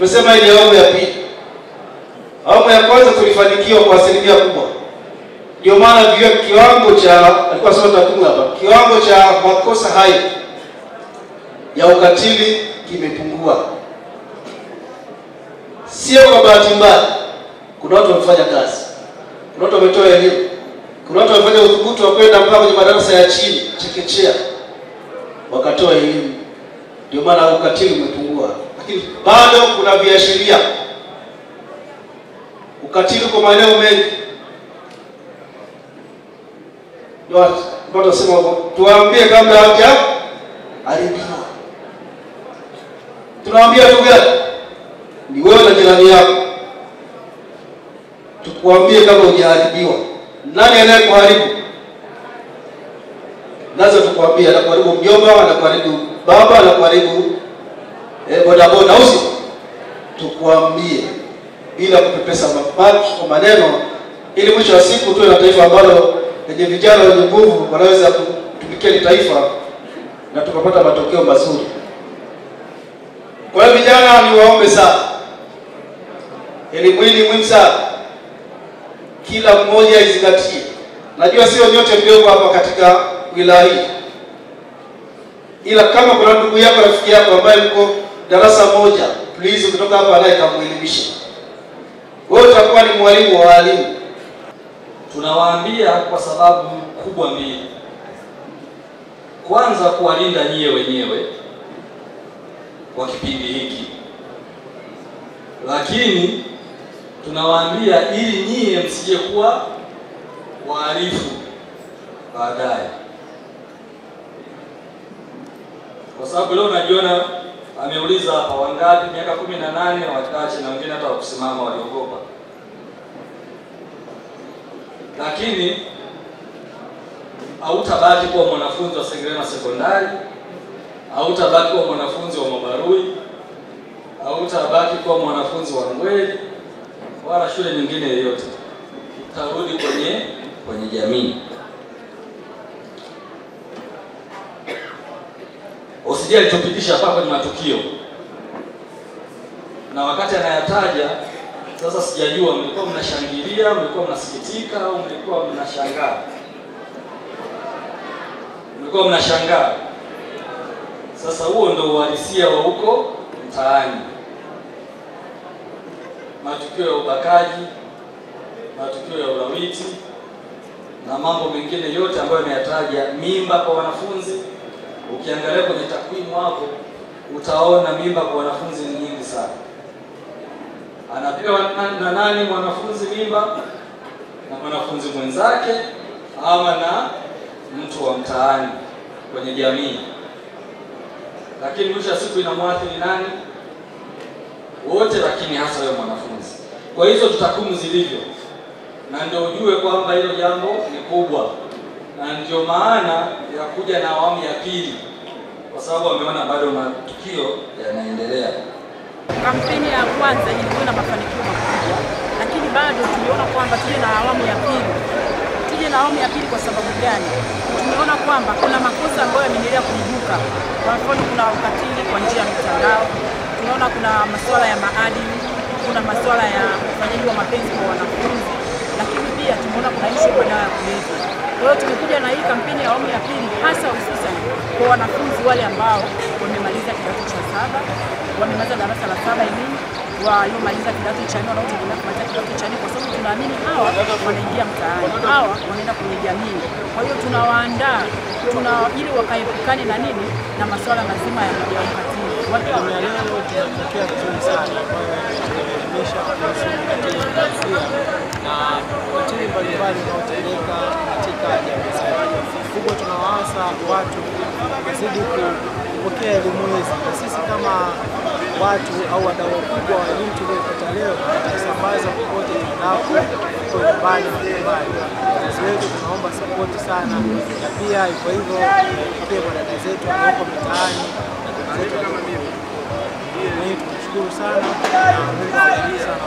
Tumesema ile awamu ya pili. Awamu ya kwanza tulifanikiwa kwa asilimia kubwa. Ndio maana kiwango cha alikuwa sema takwimu hapa, kiwango cha makosa hayo ya ukatili kimepungua. Sio kwa bahati mbaya. Kuna watu wamefanya kazi. Kuna watu wametoa elimu. Kuna watu wamefanya uthubutu wa kwenda mpaka kwenye madarasa ya chini, chekechea, wakatoa elimu. Ndio maana ukatili umepungua. Lakini bado kuna viashiria. Ukatili kwa maeneo mengi. Ndio tunasema tuwaambie kabla haja haribiwa. Tunawaambia tu gani? Ni wewe na jirani yako. Tukuambie kama hujaharibiwa. Nani anayekuharibu? Lazima tukwambie, anakuharibu mjomba, anakuharibu baba, anakuharibu bodaboda usi. Tukwambie bila kupepesa mapato kwa maneno, ili mwisho wa siku tuwe na taifa ambalo lenye vijana wenye nguvu wanaweza kutumikia taifa na tukapata matokeo mazuri. Kwa hiyo vijana ni waombe sana. Elimu hii muhimu sana. Kila mmoja izingatie. Najua sio nyote mlioko hapa katika wilaya hii. Ila kama kuna ndugu yako, rafiki yako ambaye mko darasa moja, please kutoka hapa naye kamuelimisha. Wewe utakuwa ni mwalimu wa walimu. Tunawaambia kwa sababu kubwa mbili. Kwanza, kuwalinda nyie wenyewe kwa kipindi hiki. Lakini tunawaambia ili nyie msije kuwa wahalifu baadaye. Kwa sababu leo najiona ameuliza hapa wangapi miaka 18 na wachache, na wengine hata wakusimama waliogopa. Lakini hautabaki kuwa mwanafunzi wa Sengerema Sekondari, hautabaki kuwa mwanafunzi wa Mabarui, hautabaki kuwa mwanafunzi wa Ngweli wala shule nyingine yoyote. Utarudi kwenye jamii. Usije alitupitisha hapa kwenye matukio. Na wakati anayataja sasa sijajua mlikuwa mnashangilia, mlikuwa mnasikitika au mlikuwa mnashangaa. Mlikuwa mnashangaa. Sasa huo ndio uhalisia wa huko mtaani. Matukio ya ubakaji, matukio ya ulawiti na mambo mengine yote ambayo nimeyataja, mimba kwa wanafunzi. Ukiangalia kwenye takwimu hapo utaona mimba kwa wanafunzi ni nyingi sana. Anapewa na nani mwanafunzi mimba? Na mwanafunzi mwenzake ama na mtu wa mtaani kwenye jamii. Lakini mwisho siku inamwathiri nani? Wote, lakini hasa yule mwanafunzi. Kwa hizo takwimu zilivyo, na ndio ujue kwamba hilo jambo ni kubwa, na ndio maana ya kuja na awamu ya pili, kwa sababu wameona bado matukio yanaendelea. Kampeni ya kwanza ilikuwa na mafanikio makubwa, lakini bado tuliona kwamba tuje na awamu ya pili. Tuje na awamu ya pili kwa sababu gani? Tumeona kwamba kuna makosa ambayo yameendelea kuibuka. Kwa mfano, kuna ukatili kwa njia ya mitandao. Tunaona kuna masuala ya maadili, kuna masuala ya ufanyaji wa mapenzi kwa wanafunzi, lakini pia tumeona kuna issue ya madawa ya kulevya. Kwa hiyo tumekuja na hii kampeni ya awamu ya pili, hasa hususan kwa wanafunzi wale ambao wamemaliza kidato cha 7, wamemaliza darasa la 7 elimu, waliomaliza kidato cha 4 wanaotegemea kumaliza kidato cha 4, kwa sababu tunaamini hawa wanaingia mtaani, hawa wanaenda kwenye jamii. Kwa hiyo tunawaandaa ili wakaepukane na nini, na masuala mazima ya ukatili. Watu wa leo tunapokea vizuri sana kuelimisha kuhusu ukatili na ukatili mbalimbali unaotendeka katika jamii zetu. Kubwa tunawaasa watu wazidi kupokea elimu hizi, na sisi kama watu au wadau wakubwa wa elimu tuliyopata leo tutasambaza popote tunapo, kwa nyumbani na nyumbani. Wazazi wetu tunaomba support sana, na pia hivyo hivyo pia kwa dada zetu walioko mitaani na ndugu zetu wa jamii. Tunashukuru sana na Mungu awabariki sana.